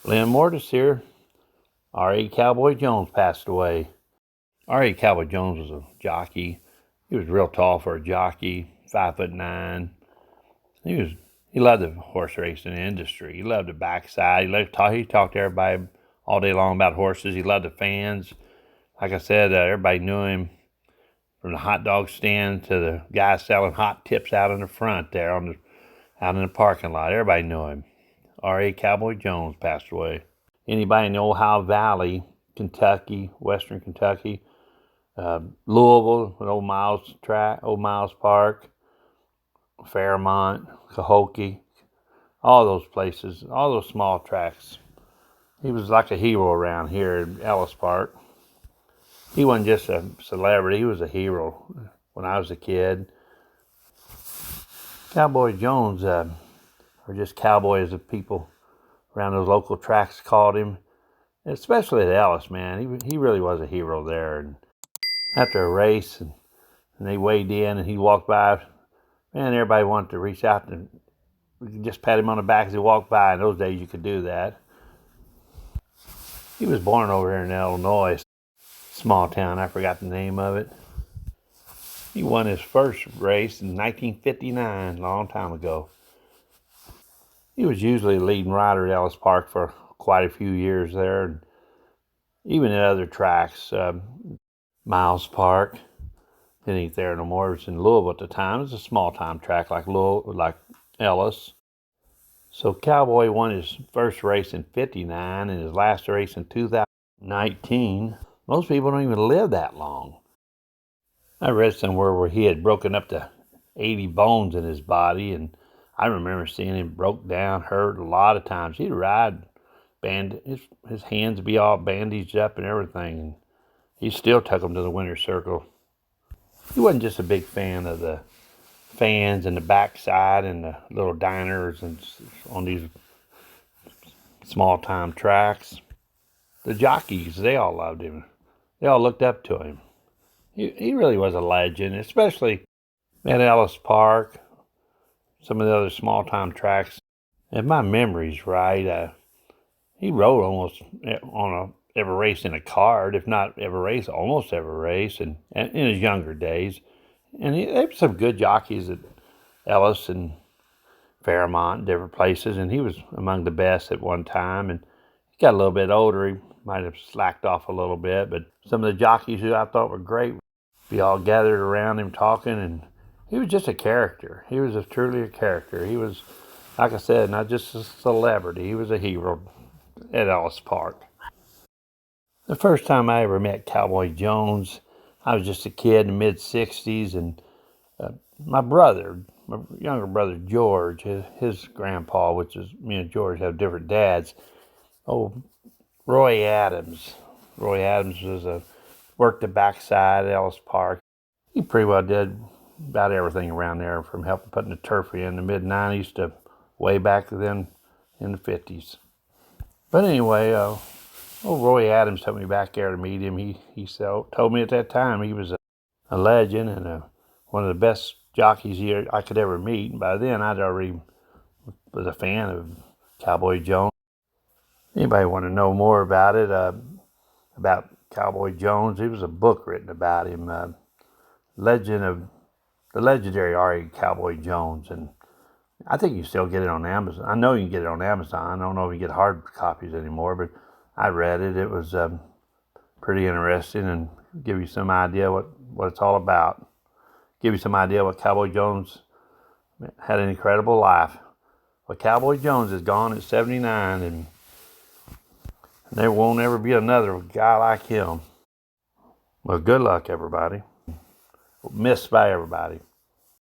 Lynn Mortis here. R.A. Cowboy Jones passed away. R.A. Cowboy Jones was a jockey. He was real tall for a jockey, 5'9". He loved the horse racing industry. He loved the backside. He talked to everybody all day long about horses. He loved the fans. Like I said, everybody knew him from the hot dog stand to the guy selling hot tips out in the front there out in the parking lot. Everybody knew him. R.A. Cowboy Jones passed away. Anybody in the Ohio Valley, Kentucky, Western Kentucky, Louisville, Old Miles Park, Fairmont, Cahokia, all those places, all those small tracks. He was like a hero around here in Ellis Park. He wasn't just a celebrity, he was a hero when I was a kid. Cowboy Jones, or just Cowboy as the people around those local tracks called him, especially at Ellis, man. He really was a hero there. And after a race, and they weighed in, and he walked by, man, everybody wanted to reach out and just pat him on the back as he walked by. In those days, you could do that. He was born over here in Illinois, small town. I forgot the name of it. He won his first race in 1959, a long time ago. He was usually a leading rider at Ellis Park for quite a few years there, and even at other tracks. Miles Park, it ain't there no more. It was in Louisville at the time. It was a small-time track like Ellis. So Cowboy won his first race in 59 and his last race in 2019. Most people don't even live that long. I read somewhere where he had broken up to 80 bones in his body, and I remember seeing him broke down, hurt a lot of times. He'd ride, his hands would be all bandaged up and everything, and he still took them to the winner's circle. He wasn't just a big fan of the fans and the backside and the little diners and on these small-time tracks. The jockeys, they all loved him. They all looked up to him. He really was a legend, especially at Ellis Park, some of the other small-time tracks. If my memory's right, he rode almost on every race in a card, if not every race, almost every race, and in his younger days. And there were some good jockeys at Ellis and Fairmont, different places, and he was among the best at one time. And he got a little bit older, he might have slacked off a little bit, but some of the jockeys who I thought were great, be all gathered around him talking, and he was just a character. He was truly a character. He was, like I said, not just a celebrity. He was a hero at Ellis Park. The first time I ever met Cowboy Jones, I was just a kid in the mid-'60s, and my younger brother George, his grandpa, which is me and George have different dads. Oh, Roy Adams. Roy Adams worked the backside at Ellis Park. He pretty well did about everything around there, from helping putting the turf in the mid-'90s to way back then in the '50s. But anyway, Roy Adams took me back there to meet him. He told me at that time he was a legend and one of the best jockeys I could ever meet. And by then, I'd already was a fan of Cowboy Jones. Anybody want to know more about it, about Cowboy Jones? There was a book written about him, the legendary R.A. Cowboy Jones, and I think you still get it on Amazon. I know you can get it on Amazon. I don't know if you get hard copies anymore, but I read it. It was pretty interesting and give you some idea what it's all about. Give you some idea what Cowboy Jones had an incredible life. But Cowboy Jones is gone at 79, and there won't ever be another guy like him. Well, good luck, everybody. Missed by everybody.